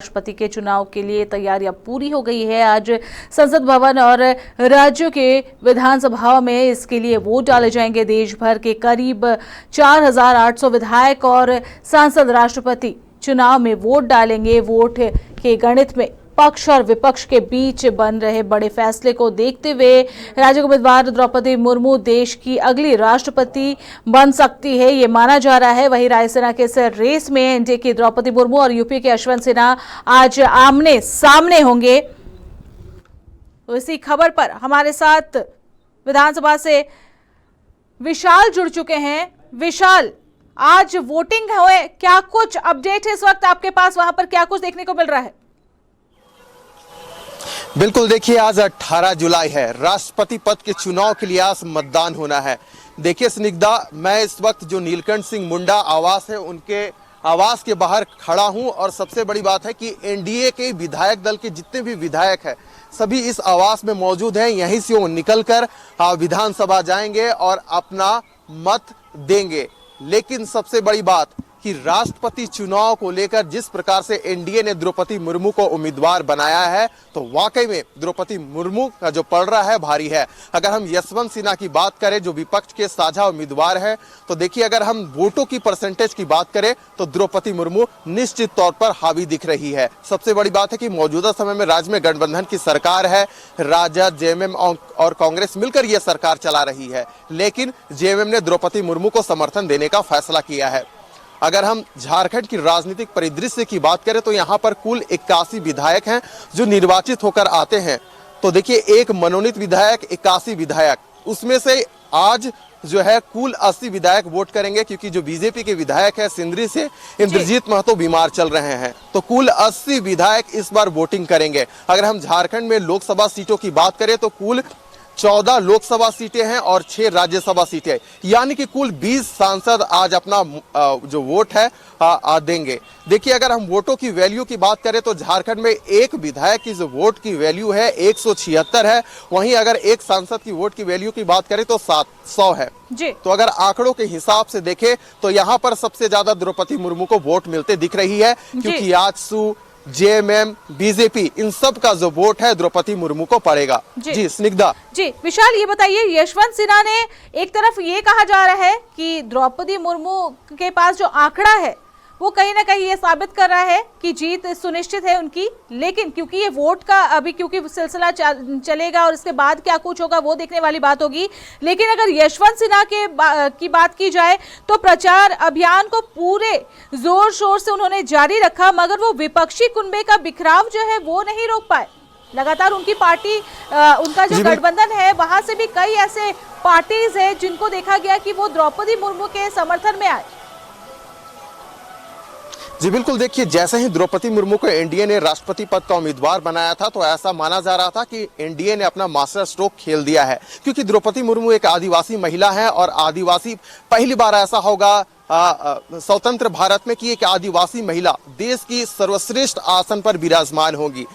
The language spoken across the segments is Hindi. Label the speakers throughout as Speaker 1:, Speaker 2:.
Speaker 1: राष्ट्रपति के चुनाव के लिए तैयारियां पूरी हो गई है। आज संसद भवन और राज्यों के विधानसभाओं में इसके लिए वोट डाले जाएंगे। देश भर के करीब 4,800 विधायक और सांसद राष्ट्रपति चुनाव में वोट डालेंगे। वोट के गणित में पक्ष और विपक्ष के बीच बन रहे बड़े फैसले को देखते हुए राज्य के उम्मीदवार द्रौपदी मुर्मू देश की अगली राष्ट्रपति बन सकती है, ये माना जा रहा है। वहीं रायसेना के इस रेस में एनडीए की द्रौपदी मुर्मू और यूपी के यशवंत सिन्हा आज आमने सामने होंगे। तो इसी खबर पर हमारे साथ विधानसभा से विशाल जुड़ चुके हैं। विशाल, आज वोटिंग हुए, क्या कुछ अपडेट है इस वक्त आपके पास? वहां पर क्या कुछ देखने को मिल रहा है?
Speaker 2: बिल्कुल, देखिए आज 18 जुलाई है, राष्ट्रपति पद के चुनाव के लिए आज मतदान होना है। देखिए स्निग्धा, मैं इस वक्त जो नीलकंठ सिंह मुंडा आवास है उनके आवास के बाहर खड़ा हूं और सबसे बड़ी बात है कि एनडीए के विधायक दल के जितने भी विधायक हैं सभी इस आवास में मौजूद हैं। यहीं से वो निकलकर विधानसभा जाएंगे और अपना मत देंगे। लेकिन सबसे बड़ी बात कि राष्ट्रपति चुनाव को लेकर जिस प्रकार से एनडीए ने द्रौपदी मुर्मू को उम्मीदवार बनाया है तो वाकई में द्रौपदी मुर्मू का जो पलड़ा है भारी है। अगर हम यशवंत सिन्हा की बात करें जो विपक्ष के साझा उम्मीदवार है तो देखिए अगर हम वोटों की परसेंटेज की बात करें तो द्रौपदी मुर्मू निश्चित तौर पर हावी दिख रही है। सबसे बड़ी बात है कि मौजूदा समय में राज्य में गठबंधन की सरकार है, राजद, जेएमएम और कांग्रेस मिलकर यह सरकार चला रही है, लेकिन जेएमएम ने द्रौपदी मुर्मू को समर्थन देने का फैसला किया है। अगर हम झारखंड की राजनीतिक परिदृश्य की बात करें तो यहाँ पर कुल 81 विधायक हैं जो निर्वाचित होकर आते हैं। तो देखिए एक मनोनीत विधायक, 81 विधायक, उसमें से आज जो है कुल 80 विधायक वोट करेंगे क्योंकि जो बीजेपी के विधायक है सिंदरी से इंद्रजीत महतो बीमार चल रहे हैं। तो कुल 80 विधायक इस बार वोटिंग करेंगे। अगर हम झारखंड में लोकसभा सीटों की बात करें तो कुल 14 लोकसभा सीटें हैं और 6 राज्यसभा सीटें, यानी कि कुल 20 सांसद आज अपना जो वोट है देंगे। देखिए अगर हम वोटों की वैल्यू की बात करें तो झारखंड में एक विधायक की जो वोट की वैल्यू है 176 है, वहीं अगर एक सांसद की वोट की वैल्यू की बात करें तो 700 है जी। तो अगर आंकड़ों के हिसाब से देखें तो यहाँ पर सबसे ज्यादा द्रौपदी मुर्मू को वोट मिलते दिख रही है क्योंकि आजसू, जेएमएम, बीजेपी, इन सब का जो वोट है द्रौपदी मुर्मू को पड़ेगा। जी स्निग्धा। जी
Speaker 1: विशाल, ये बताइए, यशवंत सिन्हा ने एक तरफ ये कहा जा रहा है कि द्रौपदी मुर्मू के पास जो आंकड़ा है वो कहीं ना कहीं ये साबित कर रहा है कि जीत सुनिश्चित है उनकी, लेकिन क्योंकि ये वोट का अभी क्योंकि सिलसिला चलेगा और इसके बाद क्या कुछ होगा वो देखने वाली बात होगी। लेकिन अगर यशवंत सिन्हा की बात की जाए तो प्रचार अभियान को पूरे जोर शोर से उन्होंने जारी रखा, मगर वो विपक्षी कुनबे का बिखराव जो है वो नहीं रोक पाए। लगातार उनकी पार्टी, उनका जो गठबंधन है वहां से भी कई ऐसे पार्टीज है जिनको देखा गया कि वो द्रौपदी मुर्मू के समर्थन में आए।
Speaker 2: जी बिल्कुल, देखिए जैसे ही द्रौपदी मुर्मू को एनडीए ने राष्ट्रपति पद का उम्मीदवार बनाया था तो ऐसा माना जा रहा था कि एनडीए ने अपना मास्टर स्ट्रोक खेल दिया है क्योंकि द्रौपदी मुर्मू एक आदिवासी महिला है और आदिवासी पहली बार ऐसा होगा स्वतंत्र भारत में कि एक आदिवासी महिला देश की सर्वश्रेष्ठ आसन पर विराजमान होगी।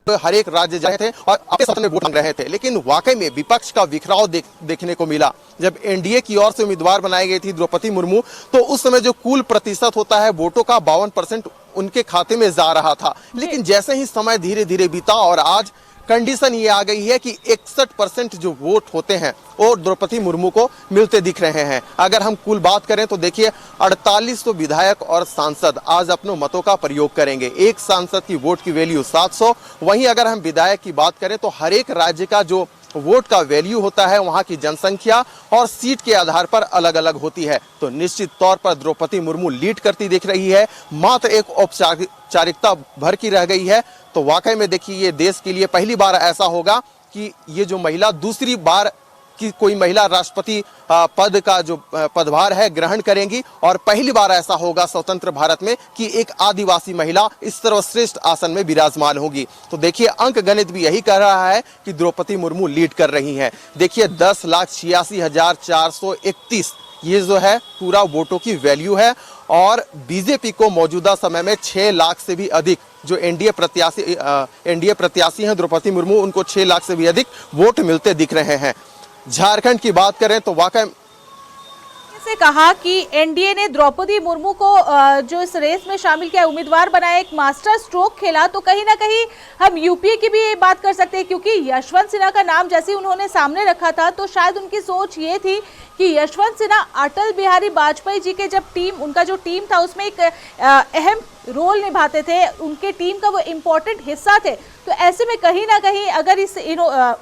Speaker 2: तो हर एक राज्य जाए थे और अपने साथ में वोट मांग रहे थे, लेकिन वाकई में विपक्ष का बिखराव देखने को मिला। जब एनडीए की ओर से उम्मीदवार बनाई गई थी द्रौपदी मुर्मू तो उस समय जो कुल प्रतिशत होता है वोटों का 52% उनके खाते में जा रहा था, लेकिन जैसे ही समय धीरे धीरे बीता और आज कंडीशन ये आ गई है कि 61% जो वोट होते हैं वो द्रौपदी मुर्मू को मिलते दिख रहे हैं। अगर हम कुल बात करें तो देखिए 4800 विधायक और सांसद आज अपने मतों का प्रयोग करेंगे। एक सांसद की वोट की वैल्यू 700। वहीं अगर हम विधायक की बात करें तो हर एक राज्य का जो वोट का वैल्यू होता है वहां की जनसंख्या और सीट के आधार पर अलग अलग होती है। तो निश्चित तौर पर द्रौपदी मुर्मू लीड करती दिख रही है, मात्र एक औपचारिकता भर की रह गई है। तो वाकई में देखिए ये देश के लिए पहली बार ऐसा होगा कि ये जो महिला दूसरी बार कि कोई महिला राष्ट्रपति पद का जो पदभार है ग्रहण करेंगी और पहली बार ऐसा होगा स्वतंत्र भारत में कि एक आदिवासी महिला इस सर्वश्रेष्ठ आसन में विराजमान होगी। तो देखिए अंक गणित भी यही कह रहा है कि द्रौपदी मुर्मू लीड कर रही हैं। देखिए 10,86,431 ये जो है पूरा वोटों की वैल्यू है और बीजेपी को मौजूदा समय में 6 लाख से भी अधिक जो एनडीए प्रत्याशी हैं द्रौपदी मुर्मू, उनको 6 लाख से भी अधिक वोट मिलते दिख रहे हैं। झारखंड की बात करें तो वाकई
Speaker 1: ने कहा कि एनडीए ने द्रौपदी मुर्मू को जो इस रेस में शामिल किया, उम्मीदवार बनाया, एक मास्टर स्ट्रोक खेला, तो कहीं ना कहीं हम यूपीए की भी बात कर सकते हैं, क्योंकि यशवंत सिन्हा का नाम जैसे उन्होंने सामने रखा था तो शायद उनकी सोच ये थी कि यशवंत सिन्हा अटल बिहारी वाजपेयी जी के जब उनका जो टीम था उसमें एक अहम रोल निभाते थे, उनके टीम का वो इम्पोर्टेंट हिस्सा थे। तो ऐसे में कहीं ना कहीं अगर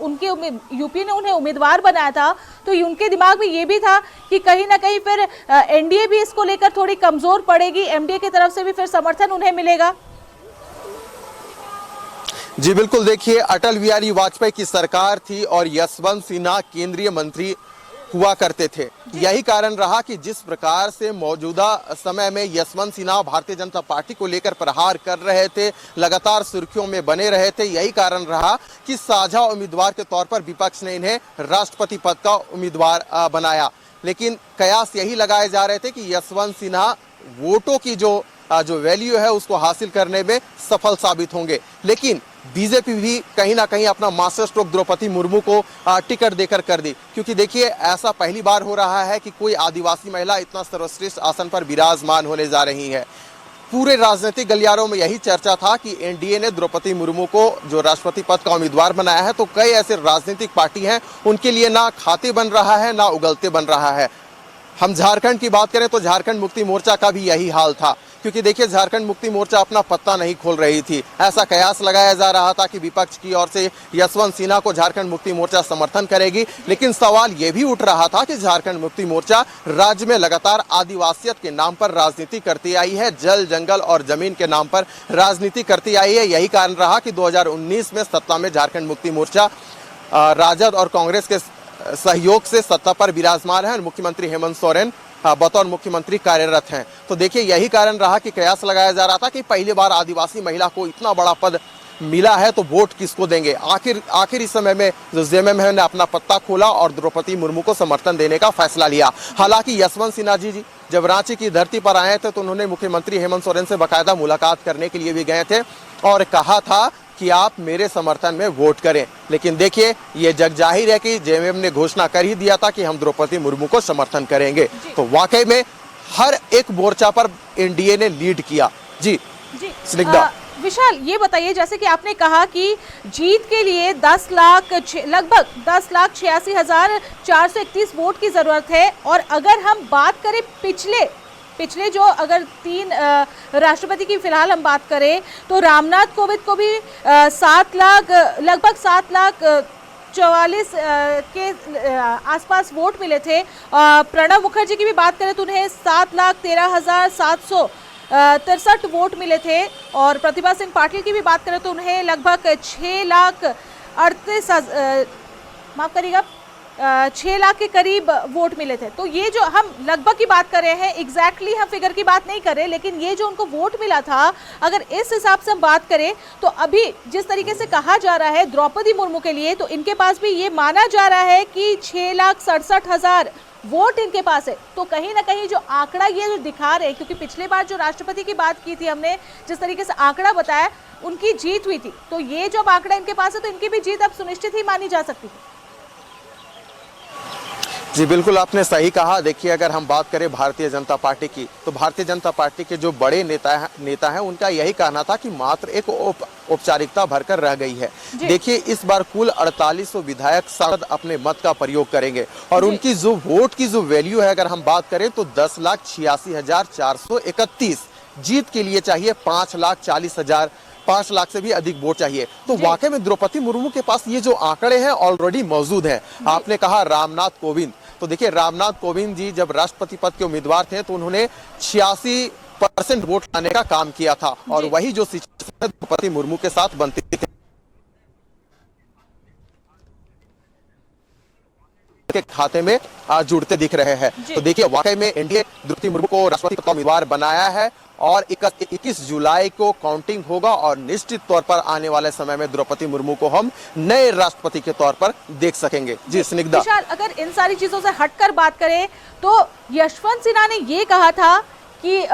Speaker 1: उनके यूपी ने उन्हें उम्मीदवार बनाया था तो उनके दिमाग में ये भी था कि कहीं ना कहीं फिर एनडीए भी इसको लेकर थोड़ी कमजोर पड़ेगी, एमडीए की तरफ से भी फिर समर्थन उन्हें मिलेगा।
Speaker 2: जी बिल्कुल, देखिए अटल बिहारी वाजपेयी की सरकार थी और यशवंत सिन्हा केंद्रीय मंत्री हुआ करते थे। यही कारण रहा कि जिस प्रकार से मौजूदा समय में यशवंत सिन्हा भारतीय जनता पार्टी को लेकर प्रहार कर रहे थे, लगातार सुर्खियों में बने रहे थे, यही कारण रहा कि साझा उम्मीदवार के तौर पर विपक्ष ने इन्हें राष्ट्रपति पद का उम्मीदवार बनाया। लेकिन कयास यही लगाए जा रहे थे कि यशवंत सिन्हा वोटों की जो वैल्यू है उसको हासिल करने में सफल साबित होंगे। लेकिन बीजेपी भी कहीं ना कहीं अपना मास्टर स्ट्रोक द्रौपदी मुर्मू को टिकट देकर कर दी, क्योंकि देखिए ऐसा पहली बार हो रहा है कि कोई आदिवासी महिला इतना सर्वश्रेष्ठ आसन पर विराजमान होने जा रही है। पूरे राजनीतिक गलियारों में यही चर्चा था कि एनडीए ने द्रौपदी मुर्मू को जो राष्ट्रपति पद का उम्मीदवार बनाया है, तो कई ऐसे राजनीतिक पार्टी हैं उनके लिए ना खाते बन रहा है ना उगलते बन रहा है। हम झारखंड की बात करें तो झारखंड मुक्ति मोर्चा का भी यही हाल था, क्योंकि देखिए झारखंड मुक्ति मोर्चा अपना पत्ता नहीं खोल रही थी। ऐसा कयास लगाया जा रहा था कि विपक्ष की ओर से यशवंत सिन्हा को झारखंड मुक्ति मोर्चा समर्थन करेगी, लेकिन सवाल यह भी उठ रहा था कि झारखंड मुक्ति मोर्चा राज्य में लगातार आदिवासियत के नाम पर राजनीति करती आई है, जल जंगल और जमीन के नाम पर राजनीति करती आई है। यही कारण रहा कि 2019 में सत्ता में झारखंड मुक्ति मोर्चा राजद और कांग्रेस के सहयोग से सत्ता पर विराजमान है। मुख्यमंत्री हेमंत सोरेन बतौर मुख्यमंत्री कार्यरत हैं। तो देखिए यही कारण रहा कि कयास लगाया जा रहा था कि पहली बार आदिवासी महिला को इतना बड़ा पद मिला है तो वोट किसको देंगे। आखिर इस समय में जेएमएम ने अपना पत्ता खोला और द्रौपदी मुर्मू को समर्थन देने का फैसला लिया। हालांकि यशवंत सिन्हा जी जब रांची की धरती पर आए थे तो उन्होंने मुख्यमंत्री हेमंत सोरेन से बाकायदा मुलाकात करने के लिए भी गए थे और कहा था कि आप मेरे समर्थन में वोट करें। लेकिन देखिए ये जग जाहिर है कि जेएमएम ने घोषणा कर ही दिया था कि हम द्रौपदी मुर्मू को समर्थन करेंगे। तो वाकई में हर एक मोर्चा पर एनडीए ने लीड किया। जी स्निग्धा।
Speaker 1: विशाल, ये बताइए, जैसे कि आपने कहा कि जीत के लिए लगभग 10,86,431 वोट की जरूरत है, और अगर हम बात करें पिछले जो अगर 3 राष्ट्रपति की फिलहाल हम बात करें तो रामनाथ कोविंद को भी लगभग 7,44,000 के आसपास वोट मिले थे। प्रणब मुखर्जी की भी बात करें तो उन्हें 7,13,763 वोट मिले थे, और प्रतिभा सिंह पाटिल की भी बात करें तो उन्हें लगभग 6 लाख के करीब वोट मिले थे। तो ये जो हम लगभग की बात कर रहे हैं, एग्जैक्टली हम फिगर की बात नहीं कर रहे, लेकिन ये जो उनको वोट मिला था, अगर इस हिसाब से हम बात करें तो अभी जिस तरीके से कहा जा रहा है द्रौपदी मुर्मू के लिए, तो इनके पास भी ये माना जा रहा है कि 6,67,000 वोट इनके पास है। तो कहीं ना कहीं जो आंकड़ा ये जो दिखा रहे हैं, क्योंकि पिछली बार जो राष्ट्रपति की बात की थी हमने, जिस तरीके से आंकड़ा बताया उनकी जीत हुई थी, तो ये जो आंकड़ा इनके पास है तो इनकी भी जीत अब सुनिश्चित ही मानी जा सकती है।
Speaker 2: जी बिल्कुल, आपने सही कहा। देखिए अगर हम बात करें भारतीय जनता पार्टी की, तो भारतीय जनता पार्टी के जो बड़े नेता हैं उनका यही कहना था कि मात्र एक औपचारिकता भरकर रह गई है। देखिए इस बार कुल 4800 विधायक सांसद अपने मत का प्रयोग करेंगे और उनकी जो वोट की जो वैल्यू है अगर हम बात करें तो 10,86,431। जीत के लिए चाहिए 5,40,000, 5 लाख से भी अधिक वोट चाहिए। तो वाकई में द्रौपदी मुर्मू के पास ये जो आंकड़े हैं ऑलरेडी मौजूद हैं। आपने कहा रामनाथ कोविंद, तो देखिए रामनाथ कोविंद जी जब राष्ट्रपति पद के उम्मीदवार थे तो उन्होंने 86% वोट लाने का काम किया था, और वही जो द्रौपदी मुर्मू के साथ बनती थे के खाते में जुड़ते दिख रहे हैं। तो देखिए वाकई में एनडीए द्रौपदी मुर्मू को राष्ट्रपति पद का उम्मीदवार बनाया है और 21 जुलाई को काउंटिंग होगा और निश्चित तौर पर आने वाले समय में द्रौपदी मुर्मू को हम नए राष्ट्रपति के तौर पर देख सकेंगे। जी स्निग्धा।
Speaker 1: विशाल, अगर इन सारी चीजों से हटकर बात करें तो यशवंत सिन्हा ने ये कहा था कि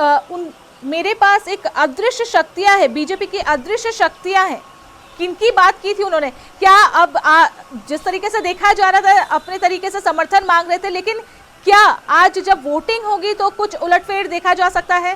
Speaker 1: मेरे पास एक अदृश्य शक्तियां हैं, बीजेपी की अदृश्य शक्तियां हैं। किनकी बात की थी उन्होंने? क्या अब जिस तरीके से देखा जा रहा था अपने तरीके से समर्थन मांग रहे थे, लेकिन क्या आज जब वोटिंग होगी तो कुछ उलटफेर देखा जा सकता है?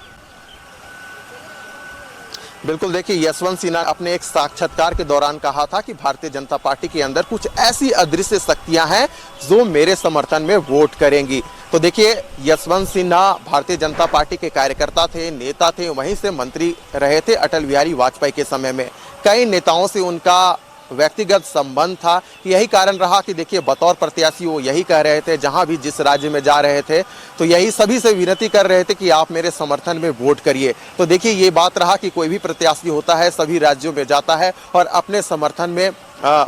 Speaker 2: बिल्कुल, देखिए यशवंत सिन्हा अपने एक साक्षात्कार के दौरान कहा था कि भारतीय जनता पार्टी के अंदर कुछ ऐसी अदृश्य शक्तियां हैं जो मेरे समर्थन में वोट करेंगी। तो देखिए यशवंत सिन्हा भारतीय जनता पार्टी के कार्यकर्ता थे, नेता थे, वहीं से मंत्री रहे थे अटल बिहारी वाजपेयी के समय में। कई नेताओं से उनका व्यक्तिगत संबंध था। यही कारण रहा कि देखिए बतौर प्रत्याशी वो यही कह रहे थे, जहां भी जिस राज्य में जा रहे थे तो यही सभी से विनती कर रहे थे कि आप मेरे समर्थन में वोट करिए। तो देखिए ये बात रहा कि कोई भी प्रत्याशी होता है सभी राज्यों में जाता है और अपने समर्थन में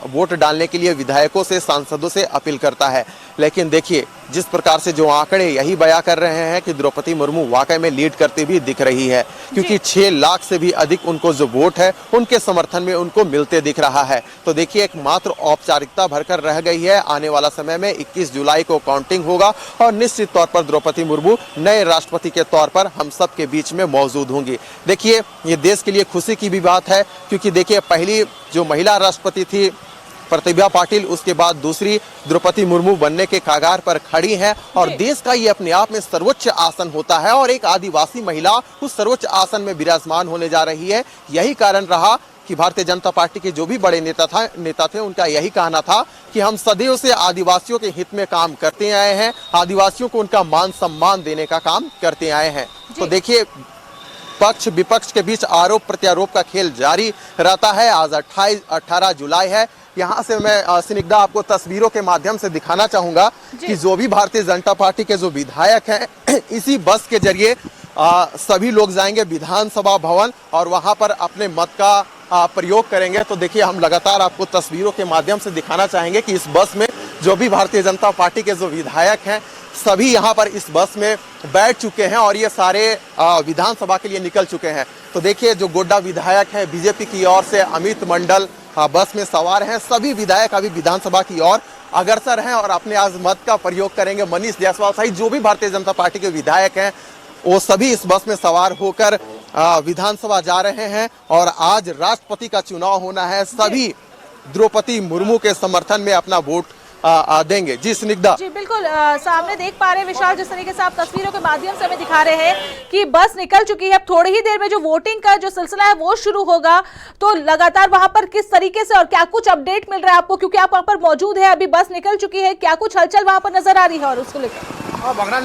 Speaker 2: वोट डालने के लिए विधायकों से, सांसदों से अपील करता है। लेकिन देखिए जिस प्रकार से जो आंकड़े यही बयां कर रहे हैं कि द्रौपदी मुर्मू वाकई में लीड करती हुई दिख रही है, क्योंकि 6 लाख से भी अधिक उनको जो वोट है उनके समर्थन में उनको मिलते दिख रहा है। तो देखिए एक मात्र औपचारिकता भरकर रह गई है। आने वाला समय में 21 जुलाई को काउंटिंग होगा और निश्चित तौर पर द्रौपदी मुर्मू नए राष्ट्रपति के तौर पर हम सब के बीच में मौजूद होंगी। देखिए ये देश के लिए खुशी की भी बात है, क्योंकि देखिए पहली जो महिला राष्ट्रपति थी प्रतिभा पाटिल, उसके बाद दूसरी द्रौपदी मुर्मू बनने के कगार पर खड़ी हैं और देश का ये अपने आप में सर्वोच्च आसन होता है और एक आदिवासी महिला उस सर्वोच्च आसन में विराजमान होने जा रही है। यही कारण रहा कि भारतीय जनता पार्टी के जो भी बड़े नेता थे उनका यही कहना था कि हम सदैव से आदिवासियों के हित में काम करते आए हैं, आदिवासियों को उनका मान सम्मान देने का काम करते आए हैं। तो देखिए पक्ष विपक्ष के बीच आरोप प्रत्यारोप का खेल जारी रहता है। आज 18 जुलाई है। यहाँ से मैं स्निग्धा आपको तस्वीरों के माध्यम से दिखाना चाहूंगा कि जो भी भारतीय जनता पार्टी के जो विधायक हैं इसी बस के जरिए सभी लोग जाएंगे विधानसभा भवन और वहां पर अपने मत का प्रयोग करेंगे। तो देखिए हम लगातार आपको तस्वीरों के माध्यम से दिखाना चाहेंगे कि इस बस में जो भी भारतीय जनता पार्टी के जो विधायक हैं सभी यहाँ पर इस बस में बैठ चुके हैं और ये सारे विधानसभा के लिए निकल चुके हैं। तो देखिए जो गोड्डा विधायक है बीजेपी की ओर से, अमित मंडल बस में सवार हैं। सभी विधायक अभी विधानसभा की ओर अग्रसर हैं और अपने आज मत का प्रयोग करेंगे। मनीष जायसवाल सहित जो भी भारतीय जनता पार्टी के विधायक हैं वो सभी इस बस में सवार होकर विधानसभा जा रहे हैं और आज राष्ट्रपति का चुनाव होना है। सभी द्रौपदी मुर्मू के समर्थन में अपना वोट देंगे। जी स्निग्धा।
Speaker 1: जी बिल्कुल, सामने देख पा रहे हैं विशाल, जिस तरीके से आप तस्वीरों के माध्यम से हमें दिखा रहे हैं कि बस निकल चुकी है। अब थोड़ी ही देर में जो वोटिंग का जो सिलसिला है वो शुरू होगा। तो लगातार वहां पर किस तरीके से और क्या कुछ अपडेट मिल रहा है आपको, क्योंकि आप वहां पर मौजूद है, अभी बस निकल चुकी है, क्या कुछ हलचल वहां पर नजर आ रही है और उसको लेकर?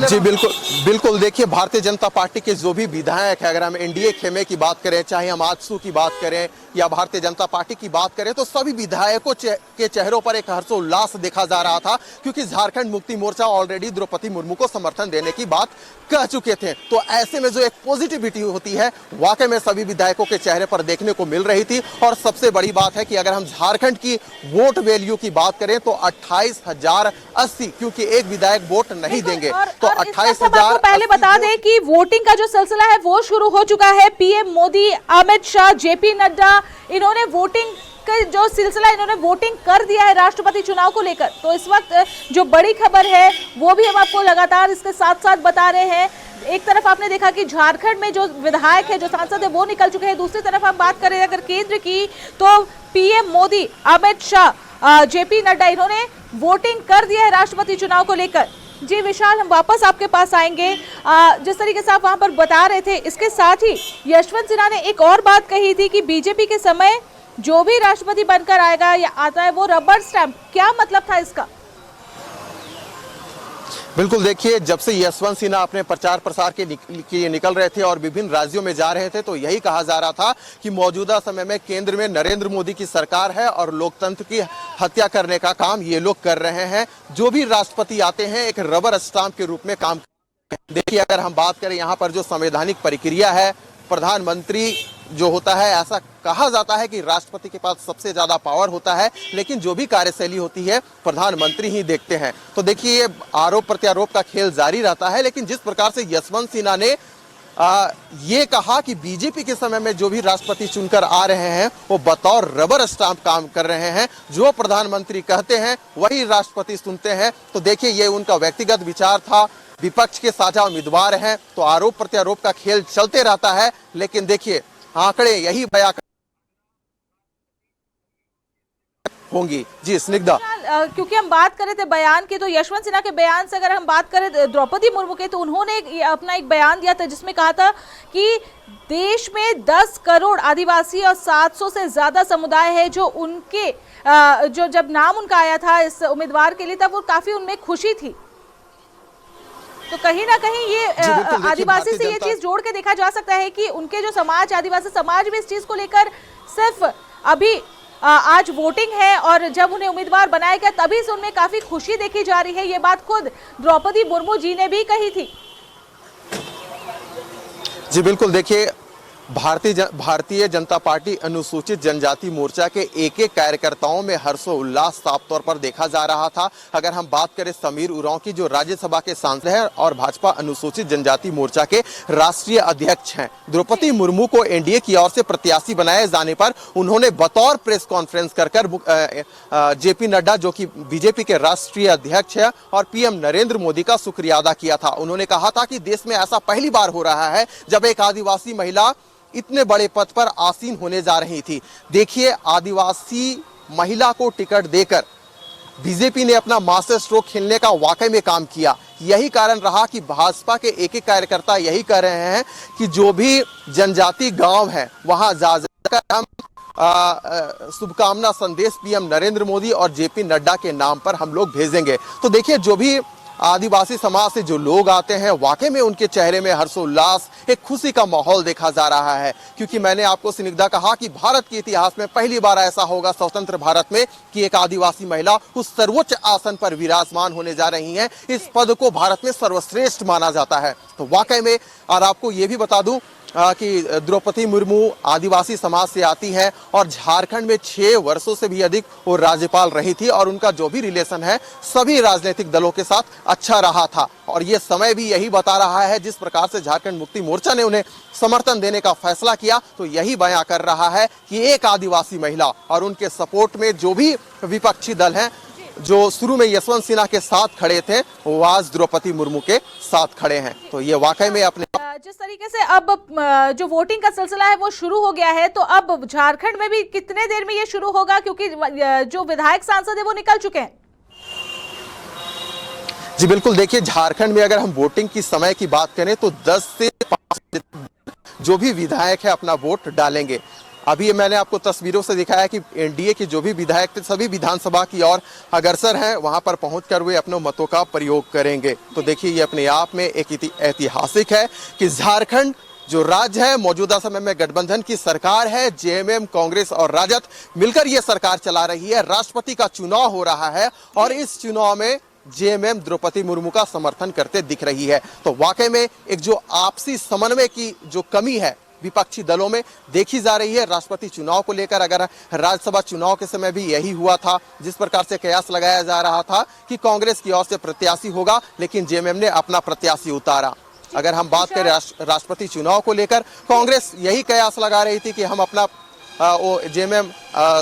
Speaker 2: जी बिल्कुल देखिए भारतीय जनता पार्टी के जो भी विधायक है, अगर हम एनडीए खेमे की बात करें, चाहे हम आजसू की बात करें या भारतीय जनता पार्टी की बात करें, तो सभी विधायकों के चेहरों पर एक हर्षोल्लास देखा जा रहा था, क्योंकि झारखंड मुक्ति मोर्चा ऑलरेडी द्रौपदी मुर्मू को समर्थन देने की बात कह चुके थे। तो ऐसे में जो एक पॉजिटिविटी होती है वाकई में सभी विधायकों के चेहरे पर देखने को मिल रही थी। और सबसे बड़ी बात है कि अगर हम झारखंड की वोट वैल्यू की बात करें तो 28,080, क्योंकि एक विधायक वोट नहीं देंगे तो 28,000।
Speaker 1: पहले बता दें कि वोटिंग का जो सिलसिला है वो शुरू हो चुका है। पीएम मोदी, अमित शाह, जेपी नड्डा, इन्होंने वोटिंग का जो सिलसिला, इन्होंने वोटिंग कर दिया है राष्ट्रपति चुनाव को लेकर। तो इस वक्त जो बड़ी खबर है वो भी हम आपको लगातार इसके साथ साथ बता रहे हैं। एक तरफ आपने देखा कि झारखंड में जो विधायक है, जो सांसद है वो निकल चुके हैं। दूसरी तरफ हम बात करें अगर केंद्र की, तो पीएम मोदी, अमित शाह, जेपी नड्डा, इन्होंने वोटिंग कर दिया है राष्ट्रपति चुनाव को लेकर। जी विशाल, हम वापस आपके पास आएंगे। जिस तरीके से आप वहां पर बता रहे थे, इसके साथ ही यशवंत सिन्हा ने एक और बात कही थी कि बीजेपी के समय जो भी राष्ट्रपति बनकर आएगा या आता है वो रबर स्टैंप। क्या मतलब था इसका?
Speaker 2: बिल्कुल देखिए जब से यशवंत सिन्हा अपने प्रचार प्रसार के लिए निकल रहे थे और विभिन्न राज्यों में जा रहे थे तो यही कहा जा रहा था कि मौजूदा समय में केंद्र में नरेंद्र मोदी की सरकार है और लोकतंत्र की हत्या करने का काम ये लोग कर रहे हैं। जो भी राष्ट्रपति आते हैं एक रबर स्टाम्प के रूप में काम। देखिए अगर हम बात करें यहाँ पर जो संवैधानिक प्रक्रिया है, प्रधानमंत्री जो होता है, ऐसा कहा जाता है कि राष्ट्रपति के पास सबसे ज्यादा पावर होता है, लेकिन जो भी कार्यशैली होती है प्रधानमंत्री ही देखते हैं। तो देखिए ये आरोप प्रत्यारोप का खेल जारी रहता है, लेकिन जिस प्रकार से यशवंत सिन्हा ने ये कहा कि बीजेपी के समय में जो भी राष्ट्रपति चुनकर आ रहे हैं वो बतौर रबर स्टाम्प काम कर रहे हैं, जो प्रधानमंत्री कहते हैं वही राष्ट्रपति सुनते हैं। तो देखिए ये उनका व्यक्तिगत विचार था। विपक्ष के साझा उम्मीदवार हैं तो आरोप प्रत्यारोप का खेल चलते रहता है, लेकिन देखिए आंकड़े यही बयां होंगी। जी स्निग्धा।
Speaker 1: क्योंकि हम बात कर रहे थे बयान की, तो यशवंत सिन्हा के बयान से अगर हम बात करें द्रौपदी मुर्मू के, तो उन्होंने अपना एक बयान दिया था जिसमें कहा था कि देश में 10 करोड़ आदिवासी और 700 से ज्यादा समुदाय है जो उनके जो जब नाम उनका आया था इस उम्मीदवार के लिए, तब वो काफी उनमें खुशी थी। तो कहीं ना कहीं ये आदिवासी से ये चीज जोड़ के देखा जा सकता है कि उनके जो समाज, आदिवासी समाज में इस चीज को लेकर सिर्फ अभी आज वोटिंग है और जब उन्हें उम्मीदवार बनाया गया तभी से उनमें काफी खुशी देखी जा रही है। ये बात खुद द्रौपदी मुर्मू जी ने भी कही थी।
Speaker 2: जी बिल्कुल, देखिए भारतीय जनता पार्टी अनुसूचित जनजाति मोर्चा के एक एक कार्यकर्ताओं में हर्षोल्लास साफ तौर पर देखा जा रहा था। अगर हम बात करें समीर उरांव की, जो राज्यसभा के सांसद हैं और भाजपा अनुसूचित जनजाति मोर्चा के राष्ट्रीय अध्यक्ष हैं, द्रौपदी मुर्मू को एनडीए की ओर से प्रत्याशी बनाए जाने पर उन्होंने बतौर प्रेस कॉन्फ्रेंस कर जेपी नड्डा, जो कि बीजेपी के राष्ट्रीय अध्यक्ष है, और पीएम नरेंद्र मोदी का शुक्रिया अदा किया था। उन्होंने कहा था कि देश में ऐसा पहली बार हो रहा है जब एक आदिवासी महिला इतने बड़े पद पर आसीन होने जा रही थी। देखिए, आदिवासी महिला को टिकट देकर बीजेपी ने अपना मास्टर स्ट्रोक खेलने का वाकई में काम किया। यही कारण रहा कि भाजपा के एक एक कार्यकर्ता यही कह रहे हैं कि जो भी जनजाति गांव है वहां जाकर हम शुभकामना संदेश पीएम नरेंद्र मोदी और जेपी नड्डा के नाम पर हम लोग भेजेंगे। तो देखिए, जो भी आदिवासी समाज से जो लोग आते हैं वाकई में उनके चेहरे में हर्षोल्लास, एक खुशी का माहौल देखा जा रहा है। क्योंकि मैंने आपको स्निग्धा कहा कि भारत के इतिहास में पहली बार ऐसा होगा स्वतंत्र भारत में कि एक आदिवासी महिला उस सर्वोच्च आसन पर विराजमान होने जा रही हैं। इस पद को भारत में सर्वश्रेष्ठ माना जाता है। तो वाकई में, और आपको ये भी बता दूं कि द्रौपदी मुर्मू आदिवासी समाज से आती है और झारखंड में 6 वर्षों से भी अधिक वो राज्यपाल रही थी और उनका जो भी रिलेशन है सभी राजनीतिक दलों के साथ अच्छा रहा था। और ये समय भी यही बता रहा है, जिस प्रकार से झारखंड मुक्ति मोर्चा ने उन्हें समर्थन देने का फैसला किया, तो यही बयां कर रहा है कि एक आदिवासी महिला और उनके सपोर्ट में जो भी विपक्षी दल हैं, जो शुरू में यशवंत सिन्हा के साथ खड़े थे, वो आज द्रौपदी मुर्मू के साथ खड़े हैं। तो ये वाकई में अपने
Speaker 1: जिस तरीके से अब जो वोटिंग का सिलसिला है वो शुरू हो गया है, तो अब झारखंड में भी कितने देर में ये शुरू होगा, क्योंकि जो विधायक सांसद है वो निकल चुके हैं।
Speaker 2: जी बिल्कुल, देखिए झारखंड में अगर हम वोटिंग की समय की बात करें तो 10 से 5 जो भी विधायक है अपना वोट डालेंगे। अभी मैंने आपको तस्वीरों से दिखाया कि एनडीए के जो भी विधायक थे सभी विधानसभा की ओर अग्रसर हैं, वहां पर पहुंचकर वे अपने मतों का प्रयोग करेंगे। तो देखिए, ये अपने आप में एक ऐतिहासिक है कि झारखंड जो राज्य है, मौजूदा समय में गठबंधन की सरकार है, जेएमएम, कांग्रेस और राजद मिलकर ये सरकार चला रही है। राष्ट्रपति का चुनाव हो रहा है और इस चुनाव में जेएमएम द्रौपदी मुर्मू का समर्थन करते दिख रही है। तो वाकई में एक जो आपसी समन्वय की जो कमी है विपक्षी दलों में देखी जा रही है राष्ट्रपति चुनाव को लेकर। अगर राज्यसभा चुनाव के समय भी यही हुआ था, जिस प्रकार से कयास लगाया जा रहा था कि कांग्रेस की ओर से प्रत्याशी होगा, लेकिन जेएमएम ने अपना प्रत्याशी उतारा। अगर हम बात करें राष्ट्रपति चुनाव को लेकर, कांग्रेस यही कयास लगा रही थी कि हम अपना जेएमएम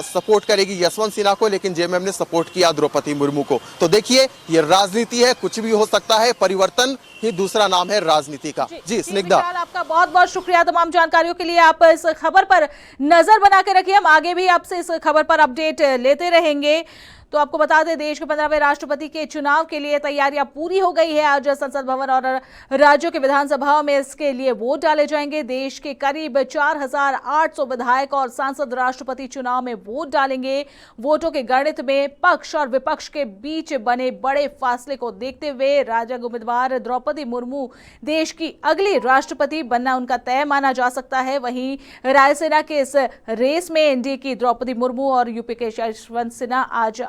Speaker 2: सपोर्ट करेगी यशवंत सिन्हा को, लेकिन जेएमएम ने सपोर्ट किया द्रौपदी मुर्मू को। तो देखिए, ये राजनीति है, कुछ भी हो सकता है, परिवर्तन ही दूसरा नाम है राजनीति का। जी स्निग्धा,
Speaker 1: आपका बहुत बहुत शुक्रिया तमाम जानकारियों के लिए। आप इस खबर पर नजर बना के रखिए, हम आगे भी आपसे इस खबर पर अपडेट लेते रहेंगे। तो आपको बता दें, देश के 15वें राष्ट्रपति के चुनाव के लिए तैयारियां पूरी हो गई है। आज संसद भवन और राज्यों के विधानसभाओं में इसके लिए वोट डाले जाएंगे। देश के करीब 4800 विधायक और सांसद राष्ट्रपति चुनाव में वोट डालेंगे। वोटों के गणित में पक्ष और विपक्ष के बीच बने बड़े फासले को देखते हुए राजग उम्मीदवार द्रौपदी मुर्मू देश की अगली राष्ट्रपति बनना उनका तय माना जा सकता है। वहीं रायसेना के इस रेस में एनडीए की द्रौपदी मुर्मू और यूपी के यशवंत सिन्हा आज